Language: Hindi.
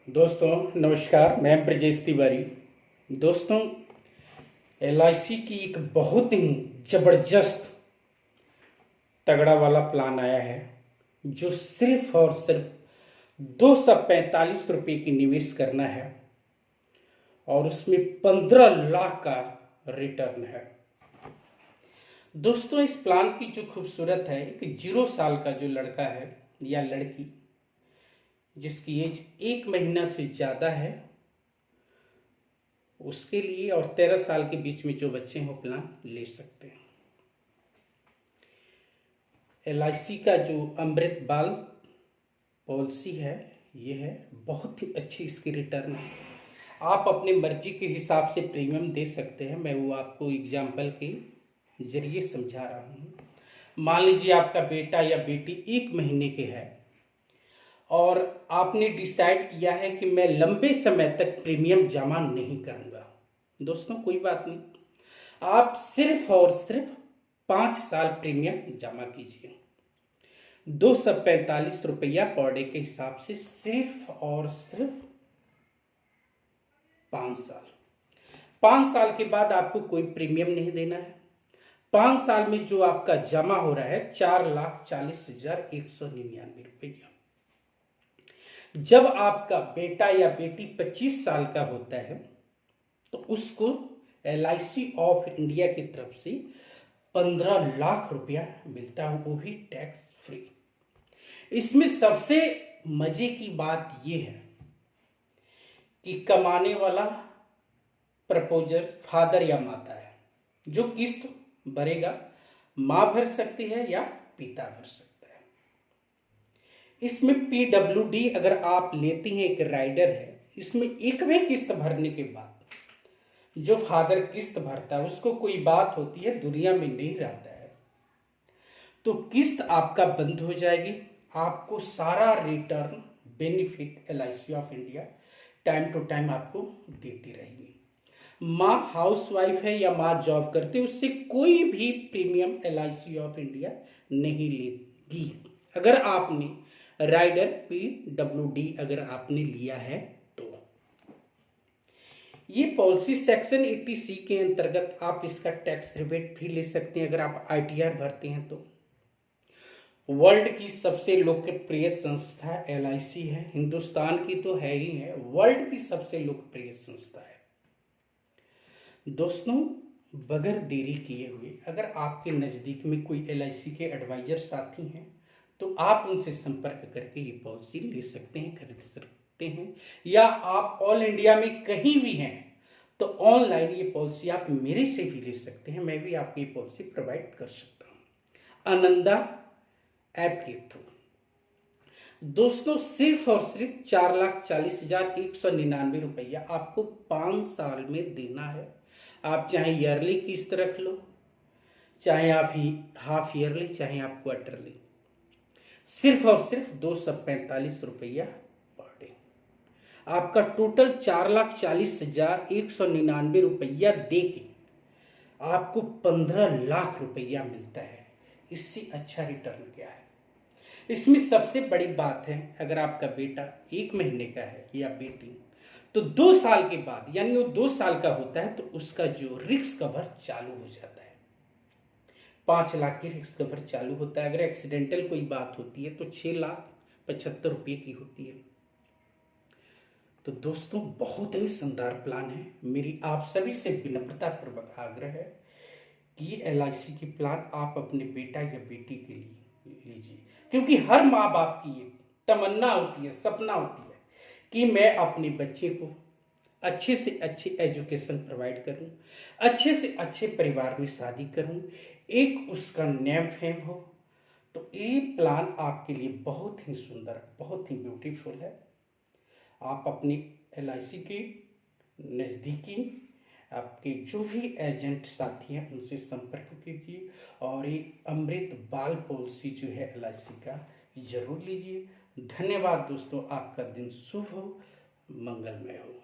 दोस्तों नमस्कार, मैं ब्रजेश तिवारी। दोस्तों, एलआईसी की एक बहुत ही जबरदस्त तगड़ा वाला प्लान आया है जो सिर्फ और सिर्फ 245 रुपये की निवेश करना है और उसमें 15 लाख का रिटर्न है। दोस्तों, इस प्लान की जो खूबसूरत है, एक 0 साल का जो लड़का है या लड़की जिसकी एज 1 महीना से ज़्यादा है उसके लिए, और 13 साल के बीच में जो बच्चे हैं वो प्लान ले सकते हैं। एलआईसी का जो अमृत बाल पॉलिसी है, ये है बहुत ही अच्छी, इसकी रिटर्न है। आप अपनी मर्जी के हिसाब से प्रीमियम दे सकते हैं। मैं वो आपको एग्जाम्पल के जरिए समझा रहा हूँ। मान लीजिए आपका बेटा या बेटी 1 महीने के है और आपने डिसाइड किया है कि मैं लंबे समय तक प्रीमियम जमा नहीं करूंगा। दोस्तों, कोई बात नहीं, आप सिर्फ और सिर्फ 5 साल प्रीमियम जमा कीजिए। 245 रुपया पर डे के हिसाब से सिर्फ और सिर्फ 5 साल। 5 साल के बाद आपको कोई प्रीमियम नहीं देना है। 5 साल में जो आपका जमा हो रहा है 4,40,199 रुपया। जब आपका बेटा या बेटी 25 साल का होता है तो उसको एलआईसी ऑफ इंडिया की तरफ से 15 लाख रुपया मिलता है, वो भी टैक्स फ्री। इसमें सबसे मजे की बात यह है कि कमाने वाला प्रपोजर फादर या माता है। जो किस्त भरेगा, मां भर सकती है या पिता भर सकता है। इसमें पीडब्ल्यूडी अगर आप लेती हैं, एक राइडर है, इसमें एक भी किस्त भरने के बाद जो फादर किस्त भरता है उसको कोई बात होती है, दुनिया में नहीं रहता है, तो किस्त आपका बंद हो जाएगी। आपको सारा return benefit LIC of India time to time आपको देती रहेगी। माँ हाउसवाइफ है या माँ जॉब करती है, उससे कोई भी प्रीमियम एलआईसी ऑफ इंडिया नहीं लेगी। अगर आपने राइडर पीडब्ल्यूडी अगर आपने लिया है तो ये पॉलिसी सेक्शन 80C के अंतर्गत आप इसका टैक्स रिबेट भी ले सकते हैं अगर आप आईटीआर भरते हैं तो। वर्ल्ड की सबसे लोकप्रिय संस्था एलआईसी है। हिंदुस्तान की तो है ही है, वर्ल्ड की सबसे लोकप्रिय संस्था है। दोस्तों, बगैर देरी किए हुए अगर आपके नज़दीक में कोई एलआईसी के एडवाइजर साथी हैं तो आप उनसे संपर्क करके ये पॉलिसी ले सकते हैं, खरीद सकते हैं। या आप ऑल इंडिया में कहीं भी हैं तो ऑनलाइन ये पॉलिसी आप मेरे से भी ले सकते हैं। मैं भी आपको ये पॉलिसी प्रोवाइड कर सकता हूँ आनंदा ऐप के थ्रू। दोस्तों, सिर्फ और सिर्फ 4,40,199 रुपया आपको 5 साल में देना है। आप चाहे ईयरली किस्त रख लो, चाहे आप ही हाफ ईयरली, चाहे आप क्वार्टरली, सिर्फ और सिर्फ 245 रुपया पर डे। आपका टोटल 4,40,199 रुपया दे के आपको 15 लाख रुपया मिलता है। इससे अच्छा रिटर्न क्या है? इसमें सबसे बड़ी बात है, अगर आपका बेटा 1 महीने का है या बेटी, तो 2 साल के बाद, यानी वो 2 साल का होता है तो उसका जो रिस्क कवर चालू हो जाता है। 5 लाख की रिस्क कवर चालू होता है। अगर एक्सीडेंटल कोई बात होती है तो 6,75,000 रुपये की होती है। तो दोस्तों, बहुत ही शानदार प्लान है। मेरी आप सभी से विनम्रता पूर्वक आग्रह है कि ये एलआईसी की प्लान आप अपने बेटा या बेटी के लिए लीजिए, क्योंकि हर माँ बाप की ये तमन्ना होती है, सपना होती है कि मैं अपने बच्चे को अच्छे से अच्छे एजुकेशन प्रोवाइड करूं, अच्छे से अच्छे परिवार में शादी करूं, एक उसका नेम फेम हो। तो ये प्लान आपके लिए बहुत ही सुंदर, बहुत ही ब्यूटीफुल है। आप अपने एलआईसी के नज़दीकी आपके जो भी एजेंट साथी हैं उनसे संपर्क कीजिए और ये अमृत बाल पॉलिसी जो है एलआईसी का जरूर लीजिए। धन्यवाद दोस्तों, आपका दिन शुभ हो, मंगलमय हो।